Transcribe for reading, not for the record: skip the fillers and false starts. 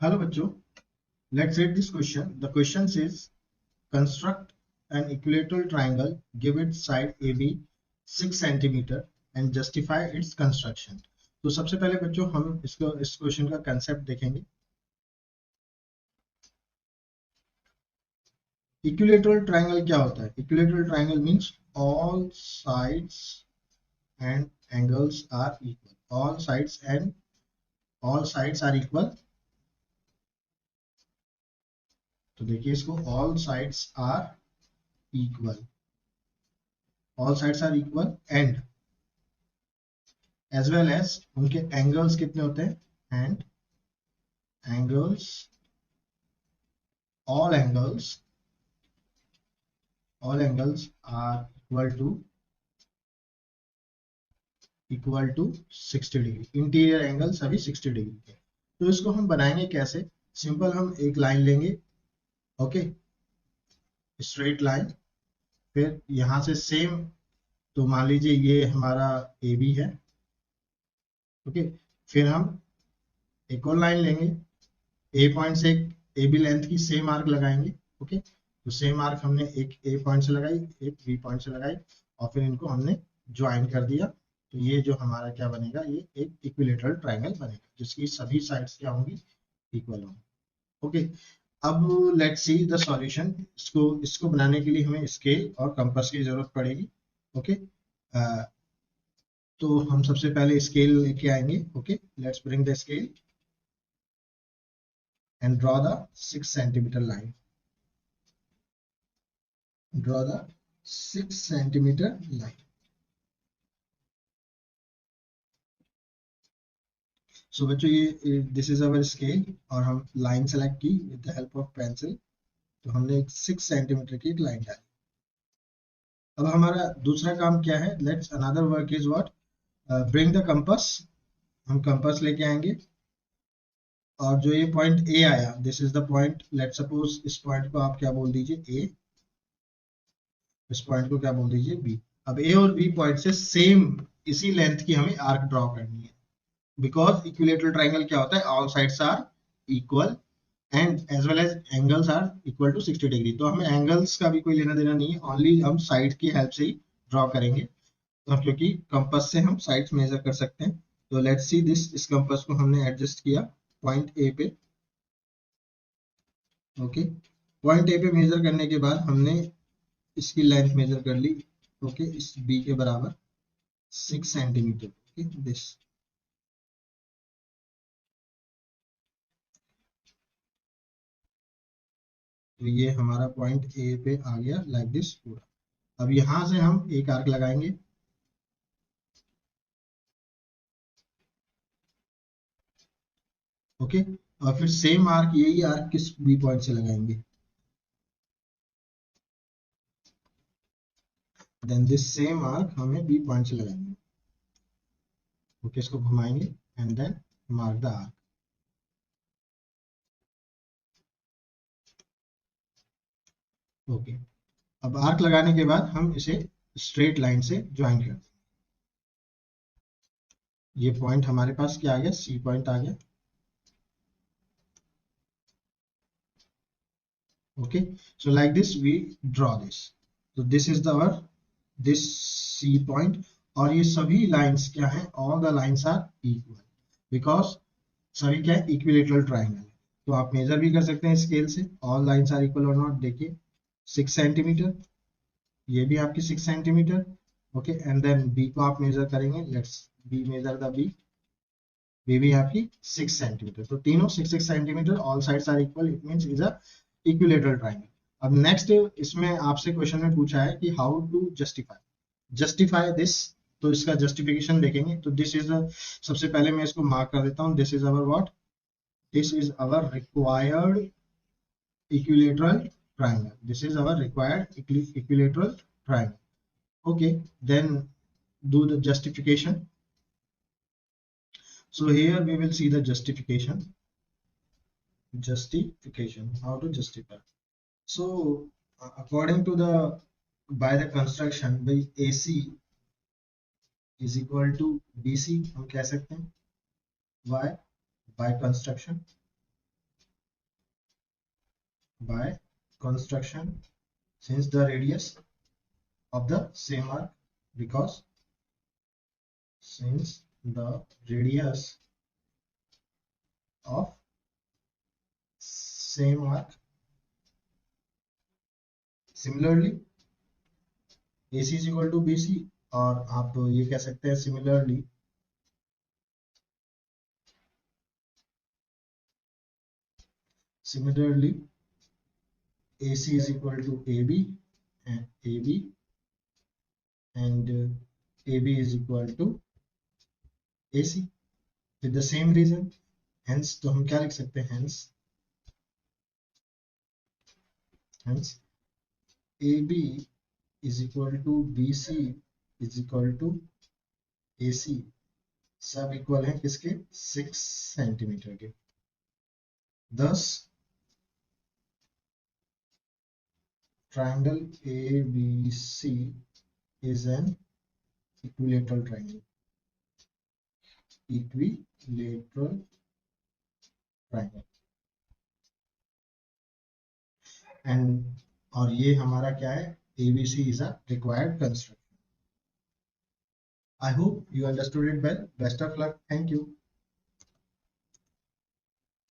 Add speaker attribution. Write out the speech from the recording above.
Speaker 1: Hello बच्चों, let's read this question. The question says construct an equilateral triangle, give its side AB 6 cm and justify its construction. तो सबसे पहले बच्चों हम इस क्वेश्चन का कंसेप्ट देखेंगे. इक्विलेटरल ट्रायंगल क्या होता है? Equilateral triangle means all sides and angles are equal. All sides are equal. तो देखिए इसको all sides are equal. All sides are equal and as well as उनके एंगल्स कितने होते हैं? And angles all angles are equal to 60 degree. Interior angle सभी 60 degree के. तो इसको हम बनाएंगे कैसे? सिंपल, हम एक लाइन लेंगे, ओके, स्ट्रेट लाइन. फिर यहां से सेम, तो मान लीजिए ये हमारा ए बी है, ओके. फिर हम एक और लाइन लेंगे, ए पॉइंट से ए बी लेंथ की सेम आर्क लगाएंगे, ओके. तो सेम आर्क हमने एक ए पॉइंट से लगाई, एक बी पॉइंट से लगाई, और फिर इनको हमने ज्वाइन कर दिया. तो ये जो हमारा क्या बनेगा, ये एक इक्विलेटरल ट्रायंगल बनेगा जिसकी सभी साइड्स क्या होंगी? इक्वल होंगी, ओके. अब लेट्स सी द सॉल्यूशन. इसको बनाने के लिए हमें स्केल और कंपास की जरूरत पड़ेगी, ओके. तो हम सबसे पहले स्केल लेके आएंगे, okay. Let's bring the scale and draw the 6 centimeter line. Draw the 6 centimeter line. So बच्चों ये this is our scale और हम लाइन सेलेक्ट की with the help of pencil. तो हमने एक 6 सेंटीमीटर की एक लाइन डाली. अब हमारा दूसरा काम क्या है? Let's another work is what? Bring the compass. हम कंपास लेके आएंगे और जो ये पॉइंट ए आया, this is the point. Let suppose इस पॉइंट को आप क्या बोल दीजिए? ए. इस पॉइंट को क्या बोल दीजिए? बी. अब ए और बी पॉइंट से सेम इसी लेंथ की हमें आर्क ड्रॉ करनी है. बिकॉज इक्विलेटरल ट्रायंगल क्या होता है? All sides are equal and as well as angles are equal to 60 degree. तो हमें एंगल्स का भी कोई लेना देना नहीं है, ओनली हम साइड की हेल्प से ही ड्रॉ करेंगे. तो क्योंकि कंपास से हम साइड्स मेजर कर सकते हैं. तो लेट्स सी दिस. इस कंपास को हमने एडजस्ट किया पॉइंट ए पे, ओके. पॉइंट ए पे मेजर करने के बाद हमने इसकी लेंथ मेजर कर ली, ओके. इस बी के बराबर 6 सेंटीमीटर, ओके. दिस. तो ये हमारा पॉइंट ए पे आ गया लाइक दिस पूरा. अब यहां से हम एक आर्क लगाएंगे, ओके. और फिर सेम आर्क, यही आर्क किस बी पॉइंट से लगाएंगे? देन दिस सेम आर्क हमें बी पॉइंट से लगाएंगे, ओके. इसको घुमाएंगे and then mark the arc, okay. अब आर्क लगाने के बाद हम इसे स्ट्रेट लाइन से ज्वाइन करते हैं. ये पॉइंट हमारे पास क्या आ गया? सी पॉइंट आ गया, okay. So like this we draw this. So this is our this C point. और ये सभी लाइंस क्या है? all the lines are equal because सभी क्या है? इक्विलेटरल ट्रायंगल है. तो आप मेजर भी कर सकते हैं स्केल से all lines are equal or not. देखिए 6 सेंटीमीटर, ये भी आपकी 6 centimetre, okay. And then B को आप मेजर करेंगे. Let's B measure the B. B भी आपकी 6 सेंटीमीटर. तो तीनों 6 centimetre. All sides are equal, it means is a equilateral triangle. अब नेक्स्ट इसमें आपसे क्वेश्चन में पूछा है कि हाउ टू जस्टिफाई दिस. तो इसका जस्टिफिकेशन देखेंगे. तो दिस इज सबसे पहले मैं इसको मार्क कर देता हूं. This is our what? This is our required equilateral triangle. This is our required equilateral triangle, okay. Then do the justification. So here we will see the justification. How to justify? So according to the by the construction, by AC is equal to BC हम कह सकते हैं. Why? By construction by construction since the radius of the same arc, because since the radius of same arc, similarly AC is equal to BC, और आप ये कह सकते हैं similarly AC is equal to AB and AB is equal to AC with the same reason. Hence तो हम क्या लिख सकते हैं, hence AB is equal to BC is equal to AC, सब इक्वल है किसके, 6 सेंटीमीटर के. Thus triangle ABC is an equilateral triangle. Equilateral triangle. And और ये हमारा क्या है, ABC is a required construction. I hope you understood it well. Best of luck. Thank you.